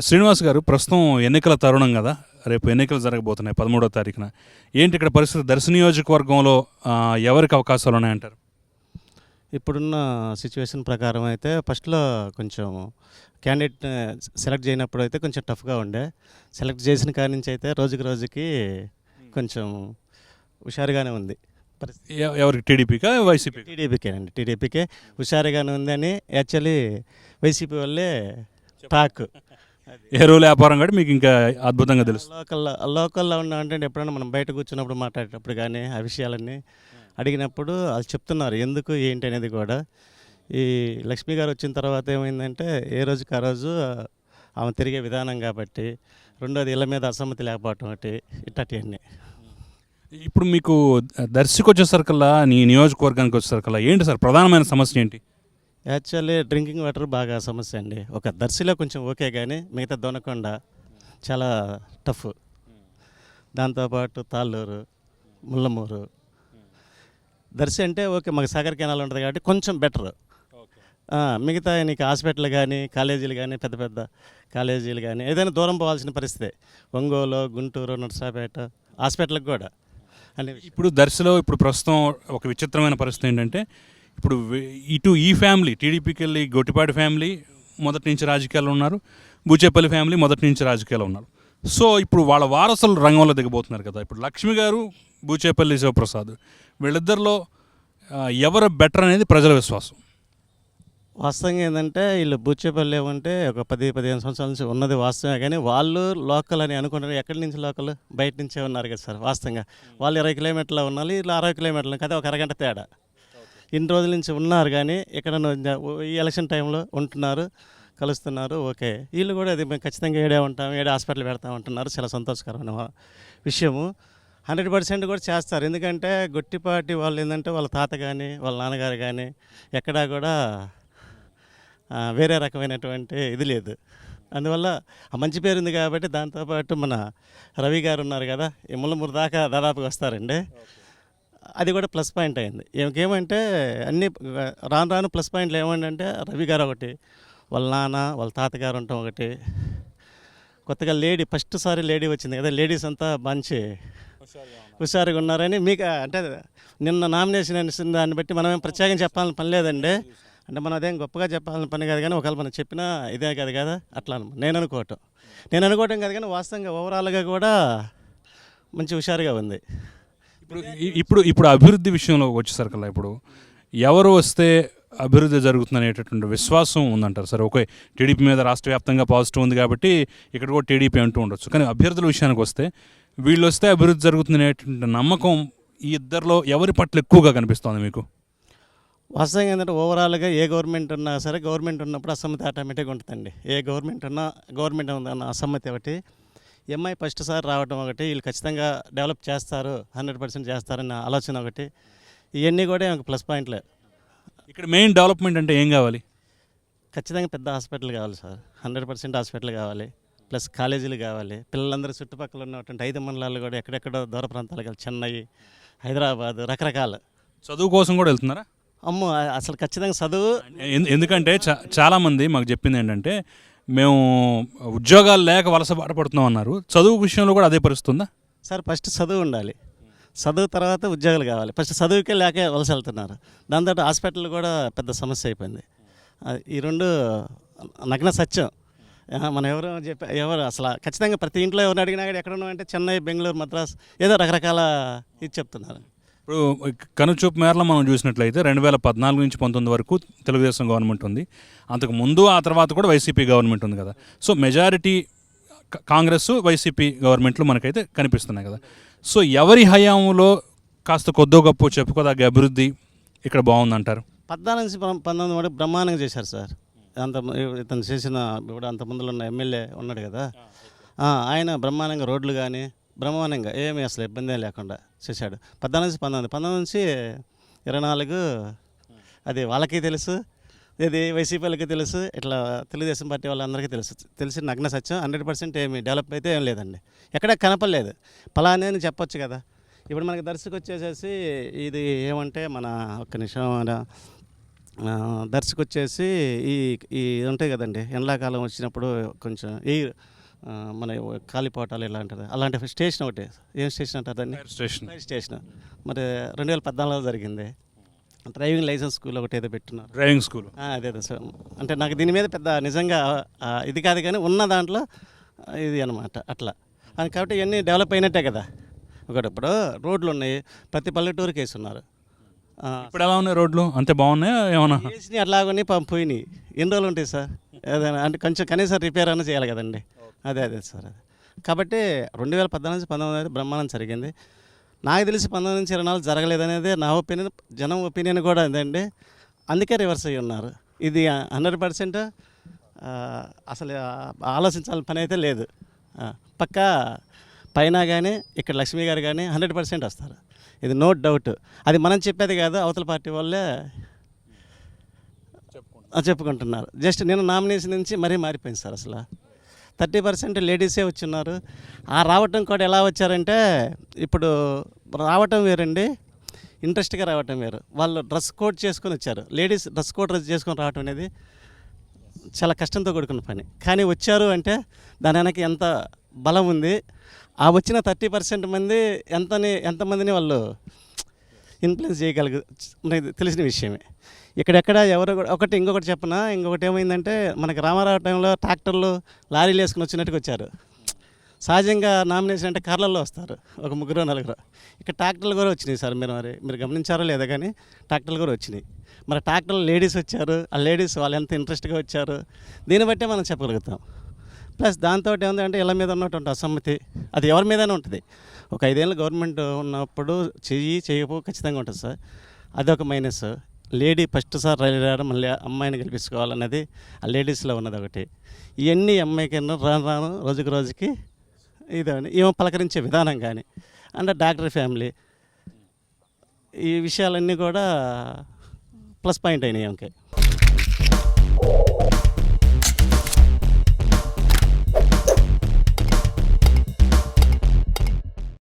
శ్రీనివాస్ గారు, ప్రస్తుతం ఎన్నికల తరుణం కదా, రేపు ఎన్నికలు జరగబోతున్నాయి 13వ తారీఖున. ఏంటి ఇక్కడ పరిస్థితి? దర్శి నియోజకవర్గంలో ఎవరికి అవకాశాలు ఉన్నాయంటారు? ఇప్పుడున్న సిచ్యువేషన్ ప్రకారం అయితే ఫస్ట్లో కొంచెం క్యాండిడేట్ సెలెక్ట్ చేయనప్పుడు అయితే కొంచెం టఫ్గా ఉండే. సెలెక్ట్ చేసిన కాడి నుంచి అయితే రోజుకి రోజుకి కొంచెం హుషారుగానే ఉంది పరిస్థితి. ఎవరికి? టీడీపీకా వైసీపీ? టీడీపీకేనండి, టీడీపీకే హుషారుగానే ఉందని యాక్చువల్లీ వైసీపీ వాళ్ళే టాక్. ఎరువుల వ్యాపారం కూడా మీకు ఇంకా అద్భుతంగా తెలుసు. లోకల్లో ఉన్న అంటే ఎప్పుడైనా మనం బయట కూర్చున్నప్పుడు మాట్లాడేటప్పుడు కానీ ఆ విషయాలన్నీ అడిగినప్పుడు వాళ్ళు చెప్తున్నారు ఎందుకు ఏంటి అనేది కూడా. ఈ లక్ష్మి గారు వచ్చిన తర్వాత ఏమైందంటే ఏ రోజుకి ఆ రోజు ఆమె తిరిగే విధానం కాబట్టి, రెండోది ఇళ్ళ మీద అసమ్మతి లేకపోవటం ఒకటి, ఇట్టటివన్నీ. ఇప్పుడు మీకు దర్శికి వచ్చేసరికల్లా, నీ నియోజకవర్గానికి వచ్చేసరికల్లా ఏంటి సార్ ప్రధానమైన సమస్య ఏంటి? యాక్చువల్లీ డ్రింకింగ్ వాటర్ బాగా సమస్య అండి. ఒక దర్శిలో కొంచెం ఓకే కానీ మిగతా దొనకొండ చాలా టఫ్. దాంతోపాటు తాళ్ళూరు, ముల్లమూరు. దర్శి అంటే ఓకే, మాకు సాగర్ కెనాల్ ఉంటుంది కాబట్టి కొంచెం బెటర్. మిగతా నీకు హాస్పిటల్ కానీ కాలేజీలు కానీ పెద్ద పెద్ద కాలేజీలు కానీ ఏదైనా దూరం పోవాల్సిన పరిస్థితి. ఒంగోలు, గుంటూరు, నర్సాపేట హాస్పిటల్కి కూడా అని. ఇప్పుడు దర్శిలో ఇప్పుడు ప్రస్తుతం ఒక విచిత్రమైన పరిస్థితి ఏంటంటే, ఇప్పుడు ఇటు ఈ ఫ్యామిలీ టీడీపీకి వెళ్ళి గొట్టిపాటి ఫ్యామిలీ మొదటి నుంచి రాజకీయాలు ఉన్నారు, బూచేపల్లి ఫ్యామిలీ మొదటి నుంచి రాజకీయాలు ఉన్నారు. సో ఇప్పుడు వాళ్ళ వారసులు రంగంలో దిగబోతున్నారు కదా. ఇప్పుడు లక్ష్మి గారు, బూచేపల్లి శివప్రసాద్, వీళ్ళిద్దరిలో ఎవరు బెటర్ అనేది ప్రజల విశ్వాసం. వాస్తవంగా ఏంటంటే వీళ్ళు బూచేపల్లి ఏమంటే ఒక 10-15 సంవత్సరాల నుంచి ఉన్నది వాస్తవమే, కానీ వాళ్ళు లోకల్ అని అనుకుంటారు. ఎక్కడి నుంచి లోకల్? బయట నుంచే ఉన్నారు కదా సార్. వాస్తవంగా వాళ్ళు 20 కిలోమీటర్లు ఉన్నారు, వీళ్ళు 60 కిలోమీటర్లు కదా, ఒక అరగంట తేడా. ఇన్ని రోజుల నుంచి ఉన్నారు కానీ ఇక్కడ ఈ ఎలక్షన్ టైంలో ఉంటున్నారు, కలుస్తున్నారు. ఓకే, వీళ్ళు కూడా అది మేము ఖచ్చితంగా ఏడే ఉంటాం, ఏడే హాస్పిటల్ పెడతాం అంటున్నారు. చాలా సంతోషకరమైన విషయము. 100% కూడా చేస్తారు. ఎందుకంటే గొట్టిపాటి వాళ్ళు ఏంటంటే వాళ్ళ తాత కానీ వాళ్ళ నాన్నగారు కానీ ఎక్కడా కూడా వేరే రకమైనటువంటి ఇది లేదు. అందువల్ల ఆ మంచి పేరు ఉంది కాబట్టి. దాంతోపాటు మన రవి గారు ఉన్నారు కదా, ఈ ముల్లమూరు దాకా దాదాపుగా వస్తారండి. అది కూడా ప్లస్ పాయింట్ అయింది. ఏమంటే అన్నీ రాను రాను ప్లస్ పాయింట్లు ఏమంటే రవి గారు ఒకటి, వాళ్ళ నాన్న వాళ్ళ తాతగారు ఉండటం ఒకటి, కొత్తగా లేడీ ఫస్ట్ సారి లేడీ వచ్చింది కదా, లేడీస్ అంతా మంచి హుషారుగా ఉన్నారని. మీకు అంటే నిన్న నామినేషన్ అనిసిన దాన్ని బట్టి మనమేం ప్రత్యేకంగా చెప్పాలని పని లేదండి. అంటే మనం అదేం గొప్పగా చెప్పాలని పని కాదు, కానీ ఒకవేళ మనం చెప్పినా ఇదే కాదు కదా అట్లా నేను అనుకోవటం కాదు, కానీ వాస్తవంగా ఓవరాల్గా కూడా మంచి హుషారుగా ఉంది. ఇప్పుడు అభివృద్ధి విషయంలో వచ్చేసరికల్లా ఇప్పుడు ఎవరు వస్తే అభివృద్ధి జరుగుతుంది అనేటటువంటి విశ్వాసం ఉందంటారు సార్? ఓకే, టీడీపీ మీద రాష్ట్ర వ్యాప్తంగా పాజిటివ్ ఉంది కాబట్టి ఇక్కడ కూడా టీడీపీ అంటూ ఉండొచ్చు, కానీ అభ్యర్థుల విషయానికి వస్తే వీళ్ళు వస్తే అభివృద్ధి జరుగుతుంది అనేటువంటి నమ్మకం ఈ ఇద్దరిలో ఎవరి పట్ల ఎక్కువగా కనిపిస్తోంది మీకు? వాస్తవంగా ఏంటంటే ఓవరాల్గా ఏ గవర్నమెంట్ ఉన్నా సరే, గవర్నమెంట్ ఉన్నప్పుడు అసమ్మతి ఆటోమేటిక్గా ఉంటుందండి. ఏ గవర్నమెంట్ ఉన్నా గవర్నమెంట్ ఉందన్న అసమ్మతి ఒకటి, ఎంఐ ఫస్ట్ సారి రావడం ఒకటి, వీళ్ళు ఖచ్చితంగా డెవలప్ చేస్తారు, 100% చేస్తారన్న ఆలోచన ఒకటి, ఇవన్నీ కూడా ఒక ప్లస్ పాయింట్లే. ఇక్కడ మెయిన్ డెవలప్మెంట్ అంటే ఏం కావాలి? ఖచ్చితంగా పెద్ద హాస్పిటల్ కావాలి సార్, 100% హాస్పిటల్ కావాలి, ప్లస్ కాలేజీలు కావాలి. పిల్లలందరూ చుట్టుపక్కల ఉన్నటువంటి 5 మండలాలు కూడా ఎక్కడెక్కడో దూర ప్రాంతాలు కావాలి, చెన్నై, హైదరాబాద్, రకరకాల చదువు కోసం కూడా వెళ్తున్నారా? అమ్మో, అసలు ఖచ్చితంగా చదువు. ఎందుకంటే చాలామంది మాకు చెప్పింది ఏంటంటే, మేము ఉద్యోగాలు లేక వలస బాటపడుతున్నాం అన్నారు. చదువు విషయంలో కూడా అదే పరిస్థితుందా సార్? ఫస్ట్ చదువు ఉండాలి, చదువు తర్వాత ఉద్యోగాలు కావాలి. ఫస్ట్ చదువుకే లేక వలస వెళ్తున్నారు. దాంతో హాస్పిటల్ కూడా పెద్ద సమస్య అయిపోయింది. ఈ రెండు నగ్న సత్యం. మనం ఎవరు అసలు ఖచ్చితంగా ప్రతి ఇంట్లో ఎవరిని అడిగినా కూడా ఎక్కడ ఉన్నామంటే చెన్నై, బెంగళూరు, మద్రాస్ ఏదో రకరకాల ఇది చెప్తున్నారు. ఇప్పుడు కనుచూపు మేరలో మనం చూసినట్లయితే 2014 నుంచి 19 వరకు తెలుగుదేశం గవర్నమెంట్ ఉంది. అంతకు ముందు ఆ తర్వాత కూడా వైసీపీ గవర్నమెంట్ ఉంది కదా. సో మెజారిటీ కాంగ్రెస్, వైసీపీ గవర్నమెంట్లు మనకైతే కనిపిస్తున్నాయి కదా. సో ఎవరి హయాంలో కాస్త కొద్దో గొప్ప చెప్పుకోదగ్గ అభివృద్ధి ఇక్కడ బాగుందంటారు? 14 నుంచి 19 వరకు బ్రహ్మాండంగా చేశారు సార్. ఇతను చేసిన ఇప్పుడు అంత ముందులో ఉన్న ఎమ్మెల్యే ఉన్నాడు కదా, ఆయన బ్రహ్మాండంగా రోడ్లు కానీ బ్రహ్మాండంగా ఏమీ అసలు ఇబ్బంది లేకుండా చేశాడు. 14 నుంచి 19 నుంచి 24 అది వాళ్ళకి తెలుసు, ఇది వైసీపీ వాళ్ళకి తెలుసు, ఇట్లా తెలుగుదేశం పార్టీ వాళ్ళందరికీ తెలిసిన నగ్న సత్యం. 100% ఏమి డెవలప్ అయితే ఏం లేదండి, ఎక్కడ కనపడలేదు. పలానే అని చెప్పొచ్చు కదా. ఇప్పుడు మనకి దర్శకు వచ్చేసేసి ఇది ఏమంటే మన ఒక్క నిమిషం దర్శకు వచ్చేసి ఈ ఈ ఉంటాయి కదండి ఎండాకాలం వచ్చినప్పుడు కొంచెం ఈ మన కాలిపోటాలు ఇలాంటిది అలాంటి స్టేషన్ ఒకటి ఏం స్టేషన్ అంటారు దాన్ని ఫైర్ స్టేషన్. ఫైర్ స్టేషన్ మరి 2014లో జరిగింది. డ్రైవింగ్ లైసెన్స్ స్కూల్ ఒకటి ఏదో పెట్టున్నారు. Driving school. అదే అదే సార్. అంటే నాకు దీని మీద పెద్ద నిజంగా ఇది కాదు కానీ ఉన్న దాంట్లో ఇది అనమాట అట్లా అని కాబట్టి ఇవన్నీ డెవలప్ అయినట్టే కదా. ఒకటి ఇప్పుడు రోడ్లు ఉన్నాయి, ప్రతి పల్లెటూరుకి వేస్తున్నారు. ఇప్పుడు ఎలా ఉన్నాయి రోడ్లు? అంతే బాగున్నాయా ఏమన్నా? వేసినాయి అట్లాగని పోయినాయి. ఎన్ని రోజులు ఉంటాయి సార్? ఏదైనా అంటే కొంచెం కనీసం రిపేర్ అన్న చేయాలి కదండి. అదే సార్ అదే. కాబట్టి 2014 నుంచి 19 అయితే బ్రహ్మాండం జరిగింది. నాకు తెలిసి 19 నుంచి 24 జరగలేదనేది నా ఒపీనియన్, జనం ఒపీనియన్ కూడా అదండి. అందుకే రివర్స్ అయ్యి ఉన్నారు. ఇది 100% అసలు ఆలోచించాల్సిన పని అయితే లేదు. పక్కా పైన కానీ ఇక్కడ లక్ష్మి గారు కానీ 100% వస్తారు. ఇది నో డౌట్. అది మనం చెప్పేది కాదు, అవతల పార్టీ వాళ్ళే చెప్పుకుంటున్నారు. జస్ట్ నేను నామినేషన్ నుంచి మరీ మారిపోయింది సార్. అసలు 30% లేడీసే వచ్చున్నారు. రావటం కూడా ఎలా వచ్చారంటే ఇప్పుడు రావటం వేరండి, ఇంట్రెస్ట్గా రావటం వేరు. వాళ్ళు డ్రెస్ కోడ్ చేసుకొని వచ్చారు. లేడీస్ డ్రెస్ కోడ్ చేసుకొని రావటం అనేది చాలా కష్టంతో కూడుకున్న పని. కానీ వచ్చారు అంటే దాని వెనక ఎంత బలం ఉంది. ఆ వచ్చిన 30% మంది ఎంతమందిని వాళ్ళు ఇన్ఫ్లుయెన్స్ చేయగలిగి మనకి తెలిసిన విషయమే. ఇక్కడెక్కడ ఎవరు ఇంకొకటి చెప్పనా, ఇంకొకటి ఏమైందంటే మనకి రామారావు టైంలో ట్రాక్టర్లు లారీలు వేసుకుని వచ్చినట్టుగా వచ్చారు. సహజంగా నామినేషన్ అంటే కార్లలో వస్తారు, ఒక 3-4. ఇక్కడ ట్రాక్టర్లు కూడా వచ్చినాయి సార్. మీరు గమనించారో లేదా కానీ ట్రాక్టర్లు కూడా వచ్చినాయి. మరి ట్రాక్టర్లు లేడీస్ వచ్చారు. ఆ లేడీస్ వాళ్ళు ఎంత ఇంట్రెస్ట్గా వచ్చారు దీన్ని బట్టే మనం చెప్పగలుగుతాం. ప్లస్ దాంతో ఏముందంటే ఇళ్ళ మీద ఉన్నటువంటి అసమ్మతి అది ఎవరి మీదైనా ఉంటుంది. ఒక 5 ఏళ్ళు గవర్నమెంట్ ఉన్నప్పుడు చేయకపో ఖచ్చితంగా ఉంటుంది సార్. అదొక మైనస్. లేడీ ఫస్ట్ సార్ రైలు రావడం మళ్ళీ అమ్మాయిని గెలిపించుకోవాలన్నది ఆ లేడీస్లో ఉన్నది ఒకటి. ఇవన్నీ అమ్మాయికి రాను రోజుకి ఇదని ఏమో పలకరించే విధానం కానీ అంటే డాక్టర్ ఫ్యామిలీ ఈ విషయాలన్నీ కూడా ప్లస్ పాయింట్ అయినాయి. ఓకే.